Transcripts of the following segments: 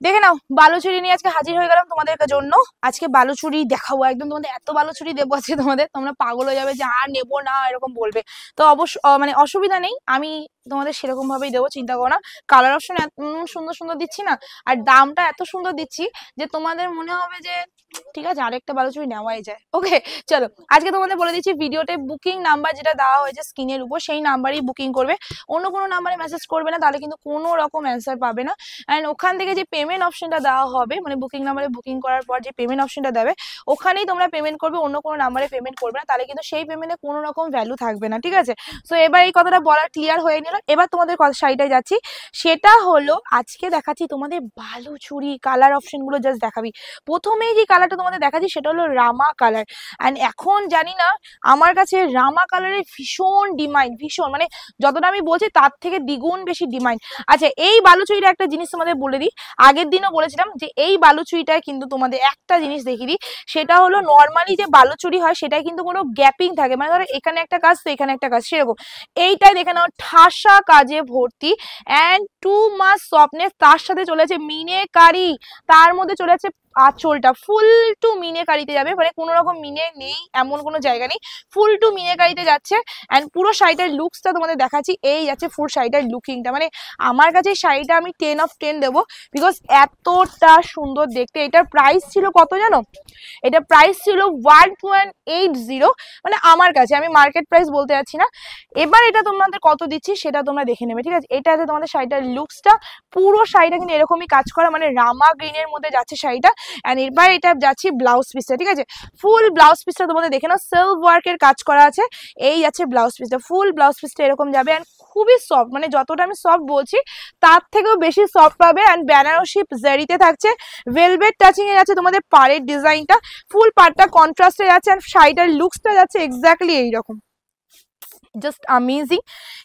দেখে নাও বালুচুরি নিয়ে আজকে হাজির হয়ে গেলাম তোমাদের জন্য। আজকে বালুচুরি দেখাবো, একদম তোমাদের এত বালুচুরি দেবো আজকে তোমাদের, তোমরা পাগল হয়ে যাবে যে আর নেবো না এরকম বলবে। তো অবশ্য মানে অসুবিধা নেই, আমি তোমাদের সেরকম ভাবেই দেবো, চিন্তা করো না। কালার অপশন এত সুন্দর সুন্দর দিচ্ছি না, আর দামটা এত সুন্দর দিচ্ছি যে তোমাদের মনে হবে যে ঠিক আছে আরেকটা বালুচুরি নেওয়াই যায়। ওকে চলো, আজকে তোমাদের বলে দিচ্ছি ভিডিওতে বুকিং নাম্বার যেটা দেওয়া হয়েছে স্ক্রিনের উপর, সেই নাম্বারেই বুকিং করবে, অন্য কোনো নাম্বারে মেসেজ করবে না, তাহলে কিন্তু কোনো রকম অ্যান্সার পাবে না। অ্যান্ড ওখান থেকে যে পেমেন্ট অপশনটা দেওয়া হবে, মানে বুকিং নাম্বারে বুকিং করার পর যে পেমেন্ট অপশনটা দেবে ওখানেই তোমরা পেমেন্ট করবে, অন্য কোনো নাম্বারে পেমেন্ট করবে না, তাহলে কিন্তু সেই পেমেন্টে কোনো রকম ভ্যালু থাকবে না। ঠিক আছে, সো এবার এই কথাটা বলা ক্লিয়ার হয়ে নিল। এবার তোমাদের শাড়িটায় যাচ্ছি, সেটা হলো আজকে দেখাচ্ছি তোমাদের বালুচুরি। কালার অপশনগুলো জাস্ট দেখাবি। প্রথমেই যে কালারটা তোমাদের দেখাচ্ছি সেটা হলো রামা কালার। অ্যান্ড এখন জানি না আমার কাছে রামা কালারের ভীষণ ডিমান্ড, ভীষণ মানে যতটা আমি বলছি তার থেকে দ্বিগুণ বেশি ডিমান্ড। আচ্ছা, এই বালুচুরিটা একটা জিনিস তোমাদের বলে দিই, আগের দিনও বলেছিলাম যে এই বালুচুরিটায় কিন্তু তোমাদের একটা জিনিস দেখিয়ে দিই, সেটা হলো নর্মালি যে বালুচুরি হয় সেটাই কিন্তু কোনো গ্যাপিং থাকে, মানে ধরো এখানে একটা কাজ তো এখানে একটা কাজ, সেরকম এইটাই দেখে নাও ঠাসা কাজে ভর্তি অ্যান্ড টু মাচ সফটনেস। তার সাথে চলেছে মিনেকারি, তার মধ্যে চলে আছে আঁচলটা ফুল টু মিনেকারিতে যাবে, মানে কোনো রকম মিনে নেই এমন কোনো জায়গা নেই, ফুল টু মিনেকারিতে যাচ্ছে। অ্যান্ড পুরো শাড়িটার লুকসটা তোমাদের দেখাচ্ছি, এই যাচ্ছে ফুল শাড়িটার লুকিংটা, মানে আমার কাছে এই শাড়িটা আমি 10 অফ 10 দেবো, বিকজ এতটা সুন্দর দেখতে। এটার প্রাইস ছিল কত জানো? এটা প্রাইস ছিল 1180, মানে আমার কাছে, আমি মার্কেট প্রাইস বলতে যাচ্ছি না। এবার এটা তোমাদের কত দিচ্ছি সেটা তোমরা দেখে নেবে। ঠিক আছে, এটা আছে তোমাদের শাড়িটার লুকসটা, পুরো শাড়িটা কিন্তু এরকমই কাজ করা, মানে রামা গ্রিনের মধ্যে যাচ্ছে শাড়িটা। অ্যান্ড এবার এটা যাচ্ছি ব্লাউজ পিসটা। ঠিক আছে, ফুল ব্লাউজ পিসটা তোমাদের দেখে নাও, সেলফ ওয়ার্কের কাজ করা আছে, এই যাচ্ছে ব্লাউজ পিসটা, ফুল ব্লাউজ পিসটা এরকম যাবে। অ্যান্ড খুবই সফট, মানে যতটা আমি সফট বলছি তার থেকেও বেশি সফট পাবে। অ্যান্ড বেনারসি জারিতে থাকছে, ভেলভেট টাচিং এ যাচ্ছে তোমাদের পাড়ের ডিজাইনটা, ফুল পাড়টা কন্ট্রাস্টে যাচ্ছে। অ্যান্ড শাড়িটার লুকসটা যাচ্ছে এক্স্যাক্টলি এইরকম, জাস্ট অ্যামেজিং।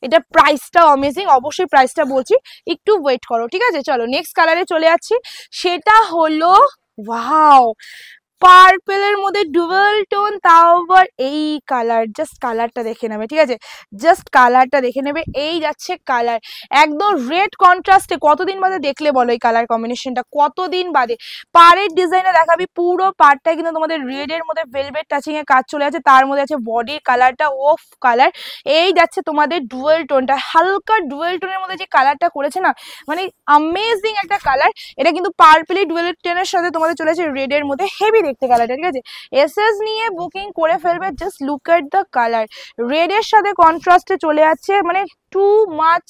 এটা প্রাইসটাও অ্যামেজিং, অবশ্যই প্রাইসটা বলছি, একটু ওয়েট করো। ঠিক আছে, চলো নেক্সট কালারে চলে যাচ্ছি, সেটা হলো ওয়াও পার্পেলের মধ্যে ডুয়াল টোন, তাও আবার এই কালার। জাস্ট কালারটা দেখে নেবে, ঠিক আছে, জাস্ট কালারটা দেখে নেবে, এই যাচ্ছে কালার একদম রেড কন্ট্রাস্টে। কতদিন বাদে দেখলে বলো এই কালার কম্বিনেশনটা, কতদিন বাদে। পাড়ের ডিজাইনে দেখাবি, পুরো পাড়টা কিন্তু তোমাদের রেড এর মধ্যে ভেলভেট টাচিং এ কাজ চলে আছে, তার মধ্যে আছে বডির কালারটা অফ কালার, এই যাচ্ছে তোমাদের ডুয়াল টোনটা, হালকা ডুয়াল টোনের মধ্যে যে কালারটা করেছে না, মানে অ্যামেজিং একটা কালার। এটা কিন্তু পার্পলি ডুয়াল টোনের সাথে তোমাদের চলেছে রেড এর মধ্যে, হেভি দেখতে কালারটা। ঠিক আছে, এসএস নিয়ে বুকিং করে ফেলবে, just look at the colour, red এর সাথে কন্ট্রাস্টে চলে যাচ্ছে, মানে টু মাচ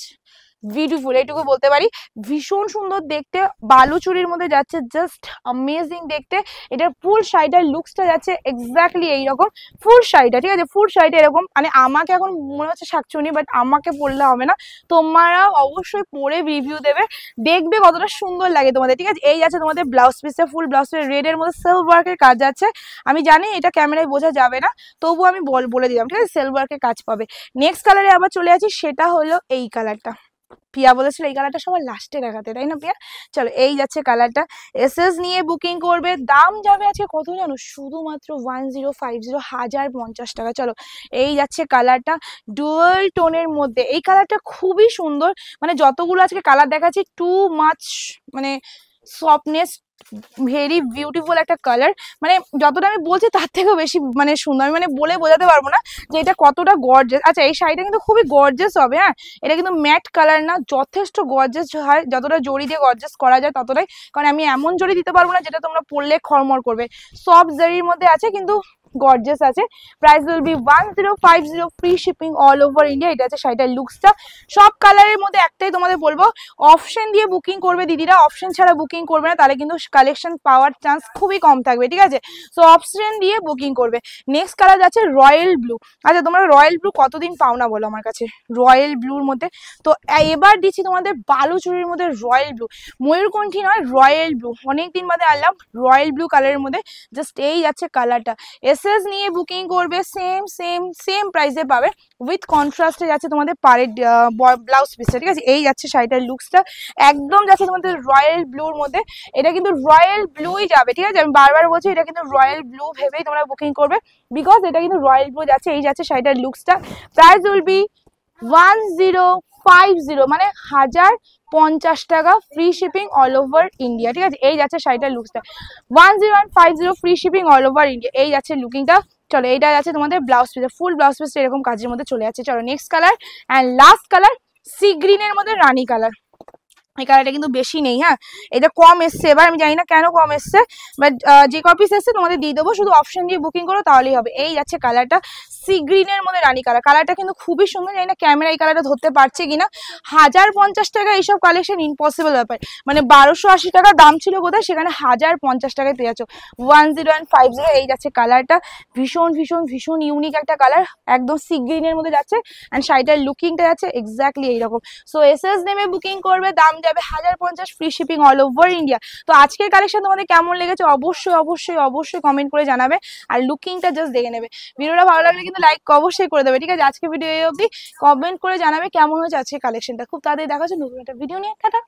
বিউটিফুল এইটুকু বলতে পারি, ভীষণ সুন্দর দেখতে, বালুচুরির মধ্যে যাচ্ছে, জাস্ট অ্যামেজিং দেখতে। এটার ফুল শাড়িটার লুকসটা যাচ্ছে এক্স্যাক্টলি এইরকম, ফুল শাড়িটা। ঠিক আছে, ফুল শাড়িটা এরকম, মানে আমাকে এখন মনে হচ্ছে শাকচুনি, বাট আমাকে পরলে হবে না, তোমরা অবশ্যই পরে রিভিউ দেবে, দেখবে কতটা সুন্দর লাগে তোমাদের। ঠিক আছে, এই যাচ্ছে তোমাদের ব্লাউজ পিসটা, ফুল ব্লাউজ পিস রেড এর মধ্যে সেলফ ওয়ার্কের কাজ যাচ্ছে। আমি জানি এটা ক্যামেরায় বোঝা যাবে না, তবু আমি বলে দিলাম। ঠিক আছে, সেলফ ওয়ার্কের কাজ পাবে। নেক্সট কালারে আবার চলে যাচ্ছি, সেটা হলো এই কালারটা। পিয়া বলেছিল এই কালারটা সবার লাস্টে দেখাতে, তাই না পিয়া? চলো এই যাচ্ছে কালারটা, এসএস নিয়ে বুকিং করবে, দাম যাবে আজকে কত জানো? শুধুমাত্র 1050, 1050 টাকা। চলো এই যাচ্ছে কালারটা, ডুয়াল টোনের মধ্যে, এই কালারটা খুবই সুন্দর, মানে যতগুলো আজকে কালার দেখাচ্ছি টু মাচ মানে সফটনেস, ভেরি বিউটিফুল একটা কালার, মানে যতটা আমি বলছি তার থেকেও বেশি মানে সুন্দর, আমি মানে বলে বোঝাতে পারবো না যে এটা কতটা গর্জিয়াস। আচ্ছা, এই শাড়িটা কিন্তু খুবই গর্জিয়াস হবে, হ্যাঁ, এটা কিন্তু ম্যাট কালার না, যথেষ্ট গর্জিয়াস হয়, যতটা জড়ি দিয়ে গর্জিয়াস করা যায় ততটাই, কারণ আমি এমন জড়ি দিতে পারবো না যেটা তোমরা পরলে খড়মড় করবে, সফট জরির মধ্যে আছে কিন্তু গর্জিয়াস আছে। Price will be 1050, free shipping all over India. এটা আছে শাড়িটার লুকসটা, সব কালারের মধ্যে একটাই তোমাদের বলবো, অপশন দিয়ে বুকিং করবে দিদিরা, অপশন ছাড়া বুকিং করবে না, তাহলে কিন্তু কালেকশন পাওয়ার চান্স খুবই কম থাকবে। ঠিক আছে, সো অপশন দিয়ে বুকিং করবে। নেক্সট কালার যাচ্ছে রয়্যাল ব্লু। আচ্ছা, তোমরা রয়্যাল ব্লু কতদিন পাও না বলো আমার কাছে, রয়্যাল ব্লুর মধ্যে। তো এবার দিচ্ছি তোমাদের বালুচুরির মধ্যে রয়্যাল ব্লু, ময়ূরকণ্ঠী নয়, রয়্যাল ব্লু, অনেকদিন বাদে আনলাম রয়্যাল ব্লু কালারের মধ্যে, জাস্ট এই যাচ্ছে কালারটা, এসএস নিয়ে বুকিং করবে, সেম সেম সেম প্রাইসে পাবে, উইথ কন্ট্রাস্টে যাচ্ছে তোমাদের পাড়ের ব্লাউজ পিসটা। ঠিক আছে, এই যাচ্ছে শাড়িটার লুকসটা, একদম যাচ্ছে তোমাদের রয়্যাল ব্লুর মধ্যে, এটা কিন্তু রয়্যাল ব্লুই যাবে। ঠিক আছে, আমি বারবার বলছি এটা কিন্তু রয়্যাল ব্লু ভেবেই তোমরা বুকিং করবে, বিকজ এটা কিন্তু রয়্যাল ব্লু যাচ্ছে, এই যাচ্ছে শাড়িটার লুকসটা। প্রাইস উইল বি 10 1050 মানে 1050 টাকা free shipping all over India. ঠিক আছে, এই যাচ্ছে শাড়িটার লুকসটা 10150 free shipping all over India. এই যাচ্ছে লুকিংটা। চলো এইটা যাচ্ছে তোমাদের blouse piece, full blouse piece এরকম কাজের মধ্যে চলে যাচ্ছে। চলো next colour and last colour, sea গ্রিনের মধ্যে রানী কালার। এই কালারটা কিন্তু বেশি নেই, হ্যাঁ এটা কম এসছে এবার, আমি জানি না কেন কম এসছে, বাট যে কপিস এসছে তোমাদের দিয়ে দেবো, শুধু অপশন দিয়ে বুকিং করো তাহলেই হবে। এই যাচ্ছে কালারটা সি গ্রিনের মধ্যে রানী কালার। কালারটা কিন্তু খুবই সুন্দর, জানি না ক্যামেরা এই কালারটা ধরতে পারছে কিনা। 1050 টাকা এইসব কালেকশন ইম্পসিবল ব্যাপার, মানে 1280 টাকা দাম ছিল বোধহয়, সেখানে 1050 টাকায় পেয়ে যাচ্ছ 10150। এই যাচ্ছে কালারটা, ভীষণ ভীষণ ভীষণ ইউনিক একটা কালার, একদম সি গ্রিনের মধ্যে যাচ্ছে। অ্যান্ড শাড়িটার লুকিংটা যাচ্ছে এক্স্যাক্টলি এইরকম। সো এসএস নেমে বুকিং করবে, দাম যাবে 1050, free shipping all over India. তো আজকের কালেকশন তোমাদের কেমন লেগেছে অবশ্যই অবশ্যই অবশ্যই কমেন্ট করে জানাবে, আর লুকিংটা জাস্ট দেখে নেবে। ভিডিওটা ভালো লাগলে কিন্তু লাইক অবশ্যই করে দেবে। ঠিক আছে, আজকে ভিডিও এই অবধি, কমেন্ট করে জানাবে কেমন হয়েছে আজকের কালেকশনটা। খুব তাড়াতাড়ি দেখা হচ্ছে নতুন একটা ভিডিও নিয়ে। টাটা।